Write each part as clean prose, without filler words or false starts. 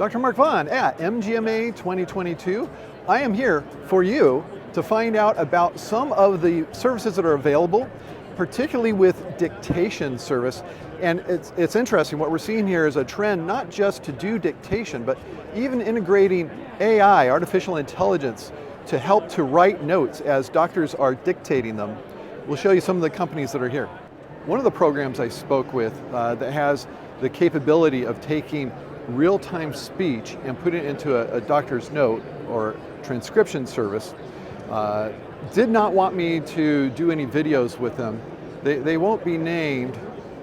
Dr. Mark Vaughn at MGMA 2022. I am here for you to find out about some of the services that are available, particularly with dictation service. And it's interesting, what we're seeing here is a trend not just to do dictation, but even integrating AI, artificial intelligence, to help to write notes as doctors are dictating them. We'll show you some of the companies that are here. One of the programs I spoke with that has the capability of taking real-time speech and putting it into a doctor's note or transcription service did not want me to do any videos with them. They won't be named,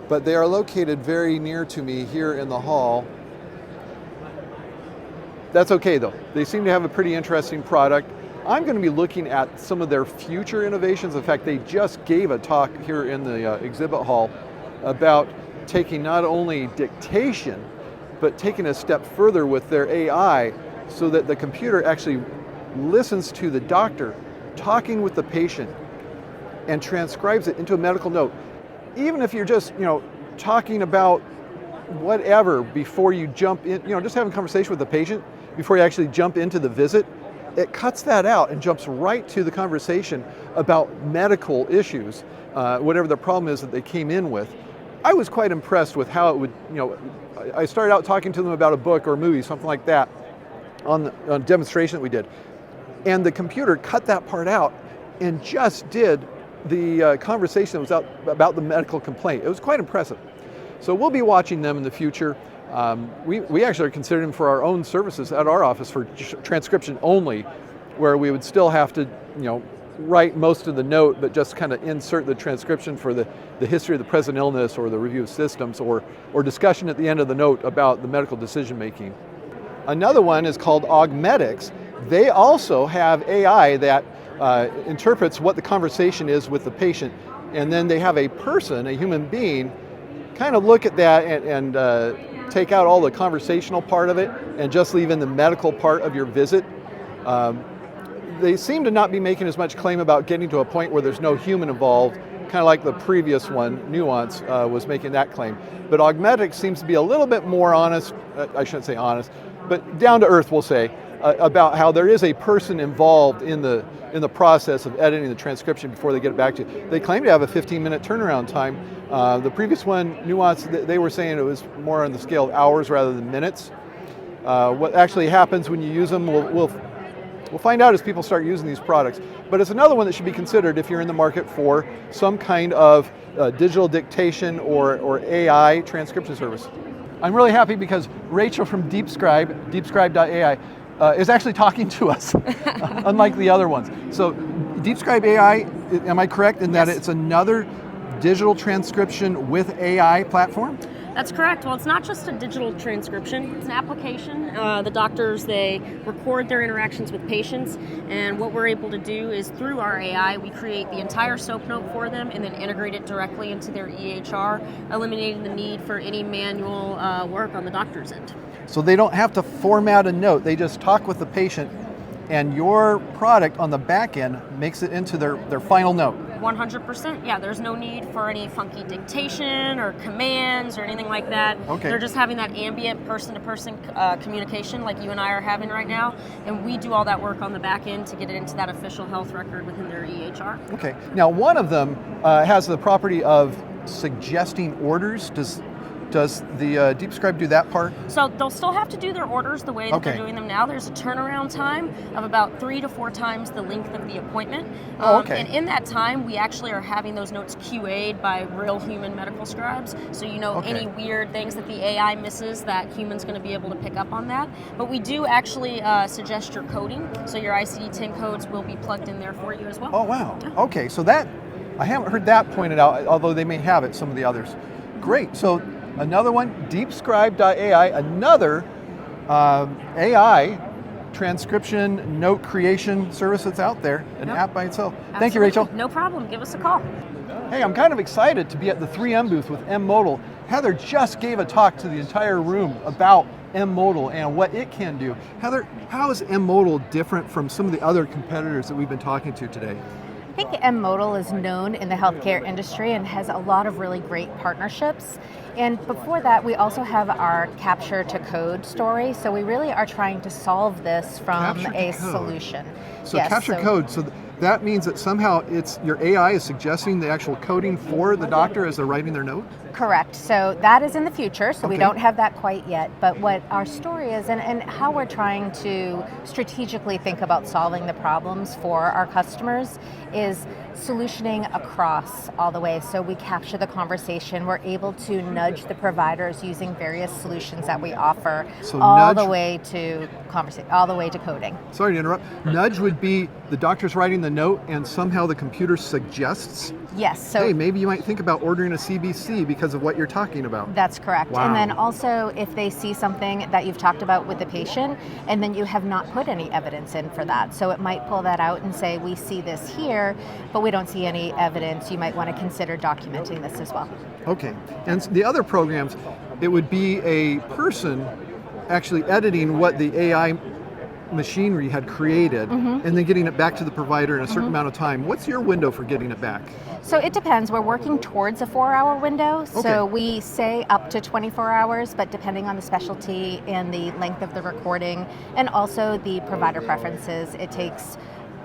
but they are located very near to me here in the hall. That's okay though. They seem to have a pretty interesting product. I'm going to be looking at some of their future innovations. In fact, they just gave a talk here in the exhibit hall about taking not only dictation, but taking a step further with their AI so that the computer actually listens to the doctor talking with the patient and transcribes it into a medical note. Even if you're just, talking about whatever before you jump in, just having a conversation with the patient before you actually jump into the visit, it cuts that out and jumps right to the conversation about medical issues, whatever the problem is that they came in with. I was quite impressed with how it would, I started out talking to them about a book or a movie, something like that, on a demonstration that we did. And the computer cut that part out and just did the conversation that was about the medical complaint. It was quite impressive. So we'll be watching them in the future. We actually are considering them for our own services at our office for transcription only, where we would still have to, write most of the note, but just kind of insert the transcription for the history of the present illness or the review of systems or discussion at the end of the note about the medical decision making. Another one is called Augmedix. They also have AI that interprets what the conversation is with the patient, and then they have a person, a human being, kind of look at that and take out all the conversational part of it and just leave in the medical part of your visit. They seem to not be making as much claim about getting to a point where there's no human involved, kind of like the previous one, Nuance, was making that claim. But Augmedix seems to be a little bit more honest, I shouldn't say honest, but down to earth, we'll say, about how there is a person involved in the process of editing the transcription before they get it back to you. They claim to have a 15-minute turnaround time. The previous one, Nuance, they were saying it was more on the scale of hours rather than minutes. What actually happens when you use them, we'll find out as people start using these products. But it's another one that should be considered if you're in the market for some kind of digital dictation or AI transcription service. I'm really happy because Rachel from deepscribe.ai is actually talking to us, unlike the other ones. So deepscribe.ai, am I correct in that it's another digital transcription with AI platform? That's correct. Well, it's not just a digital transcription, it's an application. The doctors, they record their interactions with patients, and what we're able to do is through our AI, we create the entire SOAP note for them and then integrate it directly into their EHR, eliminating the need for any manual work on the doctor's end. So they don't have to format a note, they just talk with the patient, and your product on the back end makes it into their final note. 100%, yeah, there's no need for any funky dictation or commands or anything like that. Okay. They're just having that ambient person-to-person communication like you and I are having right now, and we do all that work on the back end to get it into that official health record within their EHR. Okay, now one of them has the property of suggesting orders. Does the DeepScribe do that part? So they'll still have to do their orders the way that they're doing them now. There's a turnaround time of about 3 to 4 times the length of the appointment. And in that time, we actually are having those notes QA'd by real human medical scribes. So any weird things that the AI misses, that human's going to be able to pick up on that. But we do actually suggest your coding. So your ICD-10 codes will be plugged in there for you as well. Oh, wow. Yeah. Okay, so that, I haven't heard that pointed out, although they may have it, some of the others. Great. So another one, deepscribe.ai, another AI transcription note creation service that's out there, an app by itself. Absolutely. Thank you, Rachel. No problem. Give us a call. Hey, I'm kind of excited to be at the 3M booth with M Modal. Heather just gave a talk to the entire room about M Modal and what it can do. Heather, how is M Modal different from some of the other competitors that we've been talking to today? I think M Modal is known in the healthcare industry and has a lot of really great partnerships. And before that, we also have our capture to code story. So we really are trying to solve this from a solution. So capture code. So that means that somehow your AI is suggesting the actual coding for the doctor as they're writing their note? Correct. So that is in the future, so we don't have that quite yet. But what our story is and how we're trying to strategically think about solving the problems for our customers is solutioning across all the way. So we capture the conversation. We're able to nudge the providers using various solutions that we offer, so all the way to coding. Sorry to interrupt. Nudge would be the doctor's writing the note and somehow the computer suggests? Yes. So hey, maybe you might think about ordering a CBC because of what you're talking about. That's correct. Wow. And then also if they see something that you've talked about with the patient and then you have not put any evidence in for that. So it might pull that out and say, we see this here, but we don't see any evidence. You might want to consider documenting this as well. Okay. And the other programs, it would be a person actually editing what the AI machinery had created and then getting it back to the provider in a certain amount of time. What's your window for getting it back? So it depends. We're working towards a 4-hour window. So we say up to 24 hours, but depending on the specialty and the length of the recording and also the provider preferences,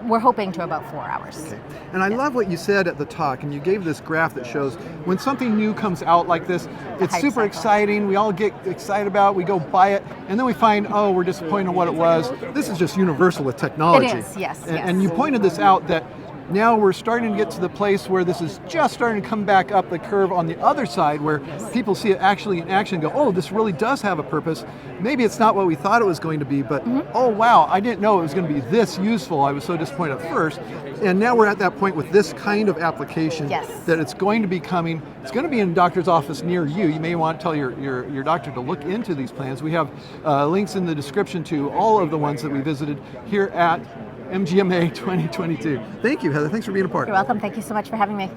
we're hoping to about 4 hours. Okay. And I love what you said at the talk, and you gave this graph that shows when something new comes out like this, it's super exciting, we all get excited about it, we go buy it, and then we find, oh, we're disappointed in what it was. This is just universal with technology. It is, yes. And you pointed this out that now we're starting to get to the place where this is just starting to come back up the curve on the other side where people see it actually in action and go, oh, this really does have a purpose. Maybe it's not what we thought it was going to be, but oh wow, I didn't know it was going to be this useful. I was so disappointed at first. And now we're at that point with this kind of application that it's going to be coming. It's going to be in a doctor's office near you. You may want to tell your doctor to look into these plans. We have links in the description to all of the ones that we visited here at MGMA 2022. Thank you, Heather. Thanks for being a part. You're welcome. Thank you so much for having me.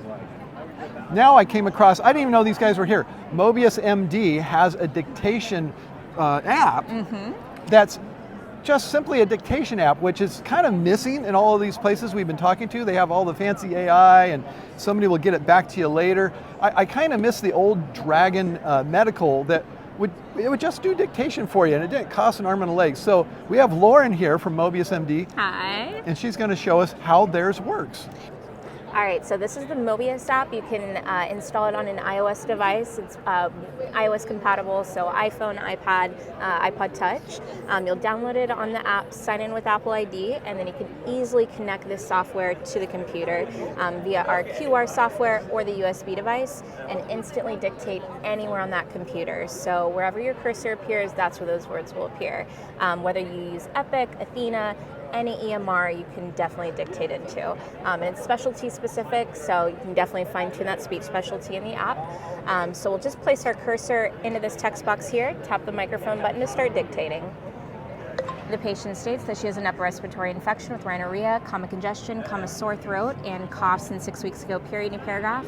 Now I came across, I didn't even know these guys were here. Mobius MD has a dictation app that's just simply a dictation app, which is kind of missing in all of these places we've been talking to. They have all the fancy AI and somebody will get it back to you later. I kind of miss the old Dragon Medical that it would just do dictation for you and it didn't cost an arm and a leg. So we have Lauren here from Mobius MD. Hi. And she's going to show us how theirs works. All right, so this is the Mobius app. You can install it on an iOS device. It's iOS compatible, so iPhone, iPad, iPod Touch. You'll download it on the app, sign in with Apple ID, and then you can easily connect this software to the computer via our QR software or the USB device and instantly dictate anywhere on that computer. So wherever your cursor appears, that's where those words will appear. Whether you use Epic, Athena, any EMR you can definitely dictate into. And it's specialty specific, so you can definitely fine tune that speech specialty in the app. So we'll just place our cursor into this text box here, tap the microphone button to start dictating. The patient states that she has an upper respiratory infection with rhinorrhea, congestion, sore throat, and cough since 6 weeks ago, period, new paragraph.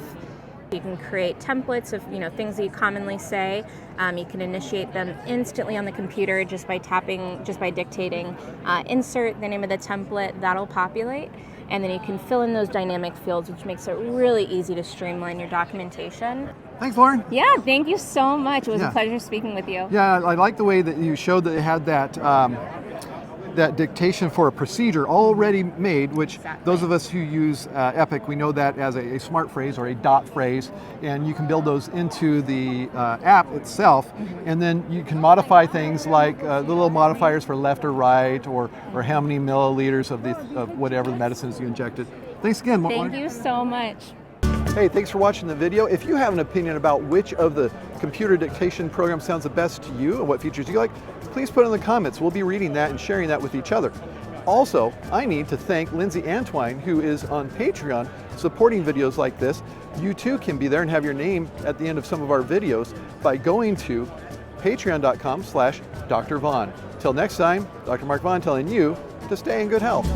You can create templates of things that you commonly say. You can initiate them instantly on the computer just by dictating. Insert the name of the template, that'll populate. And then you can fill in those dynamic fields, which makes it really easy to streamline your documentation. Thanks, Lauren. Yeah, thank you so much. It was a pleasure speaking with you. Yeah, I like the way that you showed that it had that dictation for a procedure already made, which those of us who use Epic, we know that as a smart phrase or a dot phrase, and you can build those into the app itself, and then you can modify things like the little modifiers for left or right, or how many milliliters of whatever the medicine is you injected. Thanks again. Thank you so much. Hey, thanks for watching the video. If you have an opinion about which of the computer dictation programs sounds the best to you and what features you like, please put it in the comments. We'll be reading that and sharing that with each other. Also, I need to thank Lindsay Antwine, who is on Patreon supporting videos like this. You too can be there and have your name at the end of some of our videos by going to patreon.com/Dr. Vaughn. Till next time, Dr. Mark Vaughn telling you to stay in good health.